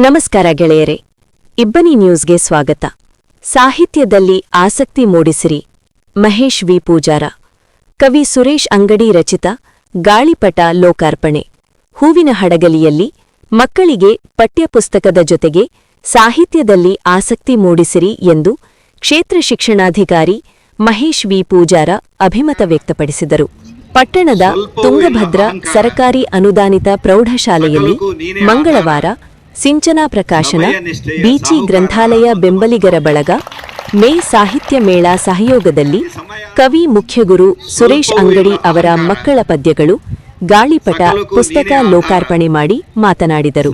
ನಮಸ್ಕಾರ ಗೆಳೆಯರೆ, ಇಬ್ಬನಿ ನ್ಯೂಸ್ಗೆ ಸ್ವಾಗತ. ಸಾಹಿತ್ಯದಲ್ಲಿ ಆಸಕ್ತಿ ಮೂಡಿಸಿರಿ. ಮಹೇಶ್ ವಿ ಪೂಜಾರ. ಕವಿ ಸುರೇಶ್ ಅಂಗಡಿ ರಚಿತ ಗಾಳಿಪಟ ಲೋಕಾರ್ಪಣೆ. ಹೂವಿನ ಹಡಗಲಿಯಲ್ಲಿ ಮಕ್ಕಳಿಗೆ ಪಠ್ಯಪುಸ್ತಕದ ಜೊತೆಗೆ ಸಾಹಿತ್ಯದಲ್ಲಿ ಆಸಕ್ತಿ ಮೂಡಿಸಿರಿ ಎಂದು ಕ್ಷೇತ್ರ ಶಿಕ್ಷಣಾಧಿಕಾರಿ ಮಹೇಶ್ ವಿ ಪೂಜಾರ ಅಭಿಮತ ವ್ಯಕ್ತಪಡಿಸಿದರು. ಪಟ್ಟಣದ ತುಂಗಭದ್ರಾ ಸರಕಾರಿ ಅನುದಾನಿತ ಪ್ರೌಢಶಾಲೆಯಲ್ಲಿ ಮಂಗಳವಾರ ಸಿಂಚನಾ ಪ್ರಕಾಶನ, ಬೀಚಿ ಗ್ರಂಥಾಲಯ ಬೆಂಬಲಿಗರ ಬಳಗ, ಮೇ ಸಾಹಿತ್ಯ ಮೇಳ ಸಹಯೋಗದಲ್ಲಿ ಕವಿ ಮುಖ್ಯಗುರು ಸುರೇಶ್ ಅಂಗಡಿ ಅವರ ಮಕ್ಕಳ ಪದ್ಯಗಳು ಗಾಳಿಪಟ ಪುಸ್ತಕ ಲೋಕಾರ್ಪಣೆ ಮಾಡಿ ಮಾತನಾಡಿದರು.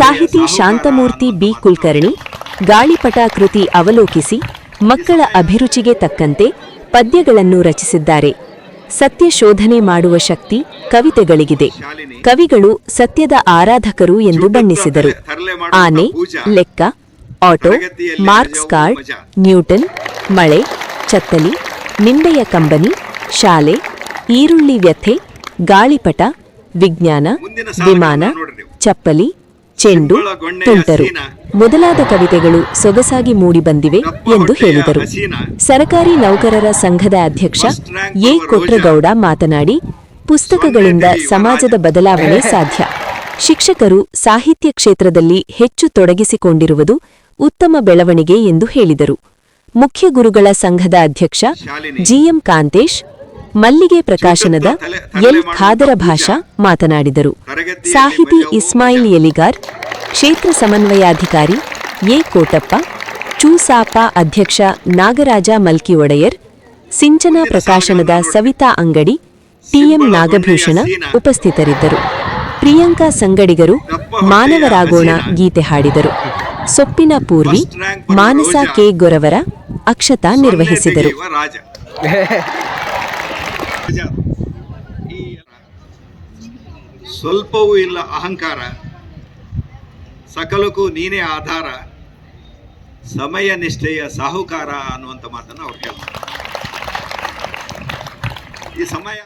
ಸಾಹಿತಿ ಶಾಂತಮೂರ್ತಿ ಬಿ ಕುಲಕರ್ಣಿ ಗಾಳಿಪಟ ಕೃತಿ ಅವಲೋಕಿಸಿ ಮಕ್ಕಳ ಅಭಿರುಚಿಗೆ ತಕ್ಕಂತೆ ಪದ್ಯಗಳನ್ನು ರಚಿಸಿದ್ದಾರೆ. ಸತ್ಯ ಶೋಧನೆ ಮಾಡುವ ಶಕ್ತಿ ಕವಿತೆಗಳಿಗಿದೆ. ಕವಿಗಳು ಸತ್ಯದ ಆರಾಧಕರು ಎಂದು ಬಣ್ಣಿಸಿದರು. ಆನೆ, ಲೆಕ್ಕ, ಆಟೋ, ಮಾರ್ಕ್ಸ್ ಕಾರ್ಡ್, ನ್ಯೂಟನ್, ಮಳೆ, ಚತ್ತಲಿ, ನಿಂಬೆಯ ಕಂಬನಿ, ಶಾಲೆ, ಈರುಳ್ಳಿ ವ್ಯಥೆ, ಗಾಳಿಪಟ, ವಿಜ್ಞಾನ, ವಿಮಾನ, ಚಪ್ಪಲಿ, ಚೆಂಡು, ತುಂಟರು ಮೊದಲಾದ ಕವಿತೆಗಳು ಸೊಗಸಾಗಿ ಮೂಡಿಬಂದಿವೆ ಎಂದು ಹೇಳಿದರು. ಸರಕಾರಿ ನೌಕರರ ಸಂಘದ ಅಧ್ಯಕ್ಷ ಎ ಕೊಟ್ರಗೌಡ ಮಾತನಾಡಿ, ಪುಸ್ತಕಗಳಿಂದ ಸಮಾಜದ ಬದಲಾವಣೆ ಸಾಧ್ಯ. ಶಿಕ್ಷಕರು ಸಾಹಿತ್ಯ ಕ್ಷೇತ್ರದಲ್ಲಿ ಹೆಚ್ಚು ತೊಡಗಿಸಿಕೊಂಡಿರುವುದು ಉತ್ತಮ ಬೆಳವಣಿಗೆ ಎಂದು ಹೇಳಿದರು. ಮುಖ್ಯ ಗುರುಗಳ ಸಂಘದ ಅಧ್ಯಕ್ಷ ಜಿಎಂ ಕಾಂತೇಶ್, ಮಲ್ಲಿಗೆ ಪ್ರಕಾಶನದ ಎಲ್ ಖಾದರ ಭಾಷಾ ಮಾತನಾಡಿದರು. ಸಾಹಿತಿ ಇಸ್ಮಾಯಿಲ್ ಎಲಿಗಾರ್, ಕ್ಷೇತ್ರ ಸಮನ್ವಯಾಧಿಕಾರಿ ಎ ಕೋಟಪ್ಪ, ಚೂಸಾಪ ಅಧ್ಯಕ್ಷ ನಾಗರಾಜ ಮಲ್ಕಿ ಒಡೆಯರ್, ಸಿಂಚನಾ ಪ್ರಕಾಶನದ ಸವಿತಾ ಅಂಗಡಿ, ಟಿಎಂ ನಾಗಭೂಷಣ ಉಪಸ್ಥಿತರಿದ್ದರು. ಪ್ರಿಯಾಂಕಾ ಸಂಗಡಿಗರು ಮಾನವರಾಗೋಣ ಗೀತೆ ಹಾಡಿದರು. ಸೊಪ್ಪಿನ ಪೂರ್ವಿ, ಮಾನಸ ಕೆ ಗೊರವರ ಅಕ್ಷತಾ ನಿರ್ವಹಿಸಿದರು. ಸ್ವಲ್ಪವೂ ಇಲ್ಲ ಅಹಂಕಾರ, ಸಕಲಕ್ಕೂ ನೀನೇ ಆಧಾರ, ಸಮಯ ನಿಷ್ಠೆಯ ಸಾಹುಕಾರ ಅನ್ನುವಂಥ ಮಾತನ್ನು ಅವ್ರು ಹೇಳ್ತಾರೆ. ಈ ಸಮಯ